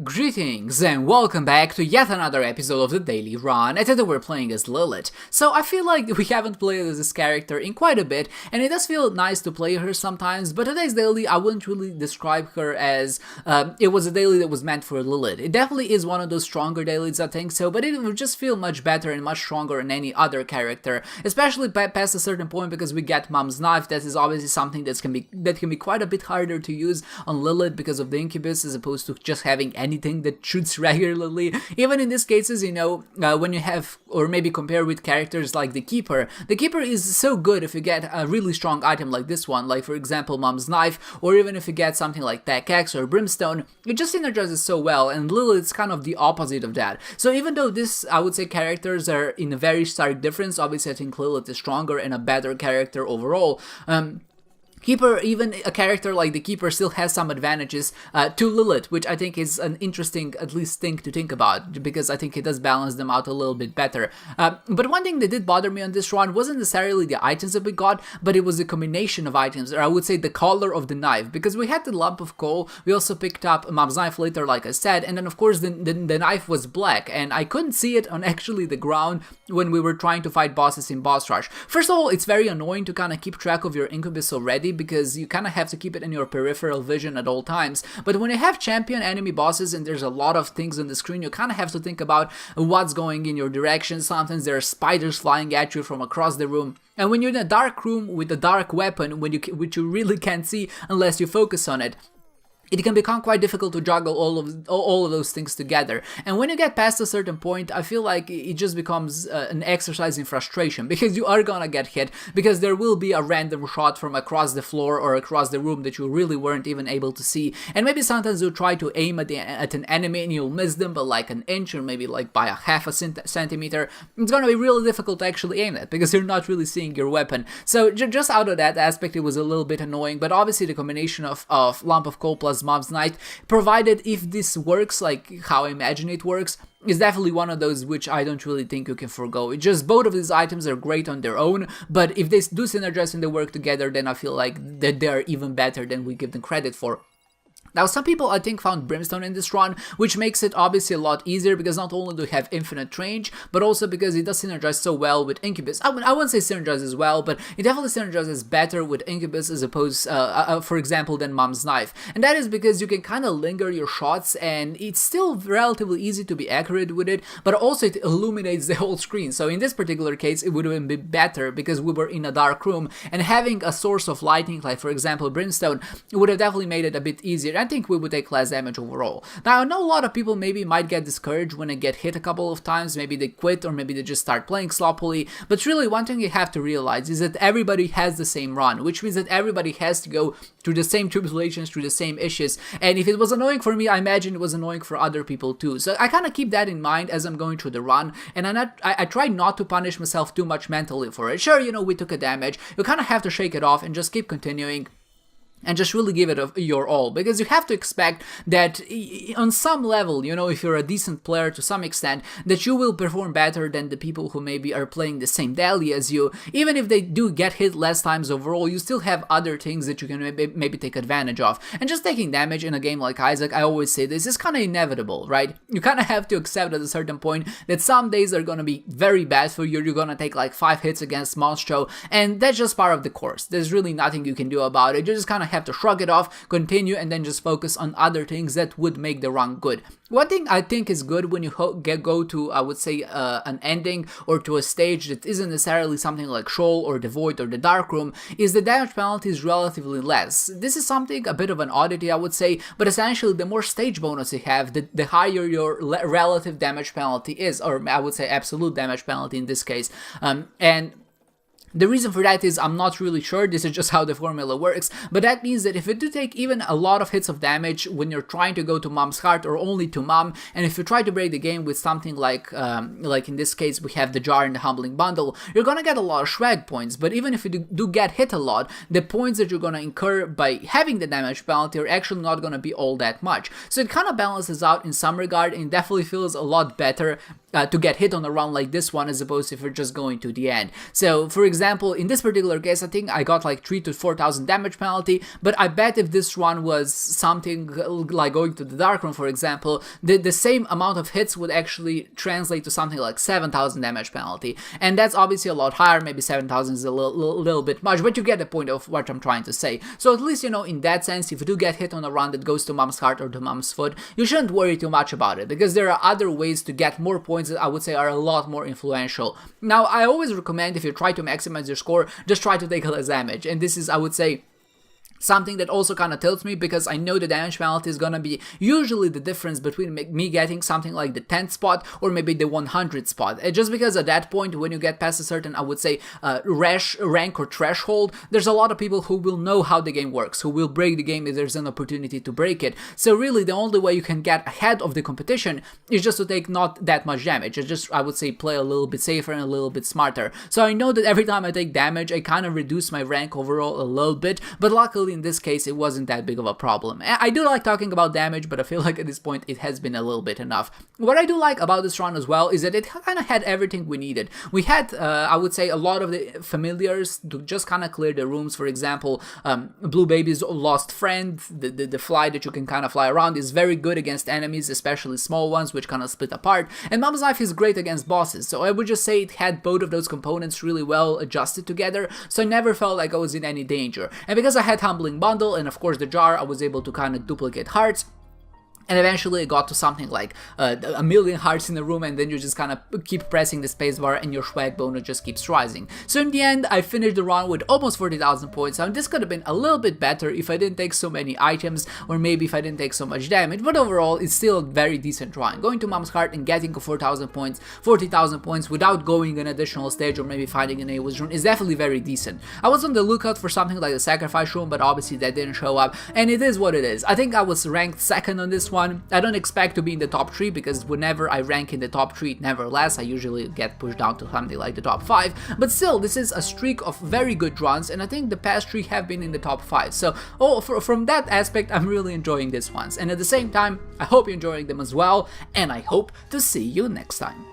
Greetings and welcome back to yet another episode of the Daily Run, and today we're playing as Lilith. So I feel like we haven't played as this character in quite a bit, and it does feel nice to play her sometimes, but today's daily I wouldn't really describe her as it was a daily that was meant for Lilith. It definitely is one of those stronger dailies, I think so, but it would just feel much better and much stronger than any other character, especially past a certain point because we get Mom's Knife. That is obviously something that can be quite a bit harder to use on Lilith because of the Incubus as opposed to just having anything that shoots regularly. Even in these cases, when you have, or maybe compare with characters like the Keeper is so good if you get a really strong item like this one, like for example Mom's Knife, or even if you get something like Pickaxe or Brimstone, it just synergizes so well, and Lilith's kind of the opposite of that. So even though this, I would say, characters are in a very stark difference, obviously I think Lilith is stronger and a better character overall. Keeper, even a character like the Keeper, still has some advantages to Lilith, which I think is an interesting, at least, thing to think about, because I think it does balance them out a little bit better. But one thing that did bother me on this run wasn't necessarily the items that we got, but it was the combination of items, or I would say the color of the knife, because we had the lump of coal, we also picked up Mom's Knife later, like I said, and then of course the knife was black, and I couldn't see it on actually the ground when we were trying to fight bosses in Boss Rush. First of all, it's very annoying to kind of keep track of your Incubus already, because you kind of have to keep it in your peripheral vision at all times. But when you have champion enemy bosses and there's a lot of things on the screen, you kind of have to think about what's going in your direction. Sometimes there are spiders flying at you from across the room. And when you're in a dark room with a dark weapon, which you really can't see unless you focus on it, it can become quite difficult to juggle all of those things together. And when you get past a certain point, I feel like it just becomes an exercise in frustration, because you are gonna get hit, because there will be a random shot from across the floor or across the room that you really weren't even able to see. And maybe sometimes you'll try to aim at an enemy and you'll miss them by like an inch, or maybe like by a half a centimeter. It's gonna be really difficult to actually aim at, because you're not really seeing your weapon. So just out of that aspect, it was a little bit annoying, but obviously the combination of Lump of Coal plus Mom's Knife, provided if this works like how I imagine it works, is definitely one of those which I don't really think you can forgo. It just, both of these items are great on their own, but if they do synergize and they work together, then I feel like that they're even better than we give them credit for. Now, some people, I think, found Brimstone in this run, which makes it obviously a lot easier, because not only do you have infinite range, but also because it does synergize so well with Incubus. I wouldn't say synergize as well, but it definitely synergizes better with Incubus as opposed, for example, than Mom's Knife. And that is because you can kind of linger your shots, and it's still relatively easy to be accurate with it, but also it illuminates the whole screen. So in this particular case, it would have been better because we were in a dark room, and having a source of lighting, like for example Brimstone, would have definitely made it a bit easier. I think we would take less damage overall. Now, I know a lot of people maybe might get discouraged when they get hit a couple of times, maybe they quit, or maybe they just start playing sloppily, but really one thing you have to realize is that everybody has the same run, which means that everybody has to go through the same tribulations, through the same issues, and if it was annoying for me, I imagine it was annoying for other people too. So I kind of keep that in mind as I'm going through the run, and I try not to punish myself too much mentally for it. Sure, we took a damage, you kind of have to shake it off and just keep continuing, and just really give it your all, because you have to expect that on some level, if you're a decent player to some extent, that you will perform better than the people who maybe are playing the same daily as you. Even if they do get hit less times overall, you still have other things that you can maybe take advantage of. And just taking damage in a game like Isaac, I always say this, is kind of inevitable, right? You kind of have to accept at a certain point that some days are going to be very bad for you. You're going to take like 5 hits against Monstro, and that's just part of the course. There's really nothing you can do about it. You just kind of have to shrug it off, continue, and then just focus on other things that would make the run good. One thing I think is good when you go to, I would say, an ending or to a stage that isn't necessarily something like Shoal or the Void or the Dark Room, is the damage penalty is relatively less. This is something, a bit of an oddity, I would say, but essentially the more stage bonus you have, the higher your relative damage penalty is, or I would say absolute damage penalty in this case. And the reason for that is I'm not really sure, this is just how the formula works, but that means that if you do take even a lot of hits of damage when you're trying to go to Mom's Heart or only to Mom, and if you try to break the game with something like in this case we have the Jar and the Humbling Bundle, you're gonna get a lot of swag points, but even if you do get hit a lot, the points that you're gonna incur by having the damage penalty are actually not gonna be all that much. So it kind of balances out in some regard, and definitely feels a lot better to get hit on a run like this one, as opposed to if you're just going to the end. So for example, in this particular case, I think I got like 3,000 to 4,000 damage penalty, but I bet if this run was something like going to the Dark Room, for example, the same amount of hits would actually translate to something like 7,000 damage penalty, and that's obviously a lot higher. Maybe 7,000 is a little bit much, but you get the point of what I'm trying to say. So at least, you know, in that sense, if you do get hit on a run that goes to Mom's Heart or to Mom's Foot, you shouldn't worry too much about it, because there are other ways to get more points that I would say are a lot more influential. Now, I always recommend, if you try to maximize your score, just try to take less damage, and this is, I would say, something that also kind of tilts me, because I know the damage penalty is gonna be usually the difference between me getting something like the 10th spot or maybe the 100th spot. Just because at that point, when you get past a certain, I would say, rank or threshold, there's a lot of people who will know how the game works, who will break the game if there's an opportunity to break it. So really, the only way you can get ahead of the competition is just to take not that much damage. It's just, I would say, play a little bit safer and a little bit smarter. So I know that every time I take damage, I kind of reduce my rank overall a little bit, but luckily in this case it wasn't that big of a problem. I do like talking about damage, but I feel like at this point it has been a little bit enough. What I do like about this run as well is that it kind of had everything we needed. We had, I would say, a lot of the familiars to just kind of clear the rooms. For example, Blue Baby's lost friend, the fly that you can kind of fly around, is very good against enemies, especially small ones, which kind of split apart. And Mom's Knife is great against bosses, so I would just say it had both of those components really well adjusted together, so I never felt like I was in any danger. And because I had Humbling Bundle and of course the jar, I was able to kind of duplicate hearts. And eventually it got to something like a million hearts in the room, and then you just kind of keep pressing the spacebar and your swag bonus just keeps rising. So in the end, I finished the run with almost 40,000 points. Now this could have been a little bit better if I didn't take so many items, or maybe if I didn't take so much damage, but overall it's still a very decent run. Going to Mom's Heart and getting to 4,000 points, 40,000 points without going an additional stage or maybe finding an Awas rune is definitely very decent. I was on the lookout for something like the Sacrifice Room, but obviously that didn't show up, and it is what it is. I think I was ranked second on this one. I don't expect to be in the top 3, because whenever I rank in the top 3, nevertheless, I usually get pushed down to something like the top 5, but still, this is a streak of very good runs, and I think the past 3 have been in the top 5, so from that aspect, I'm really enjoying these ones, and at the same time, I hope you're enjoying them as well, and I hope to see you next time.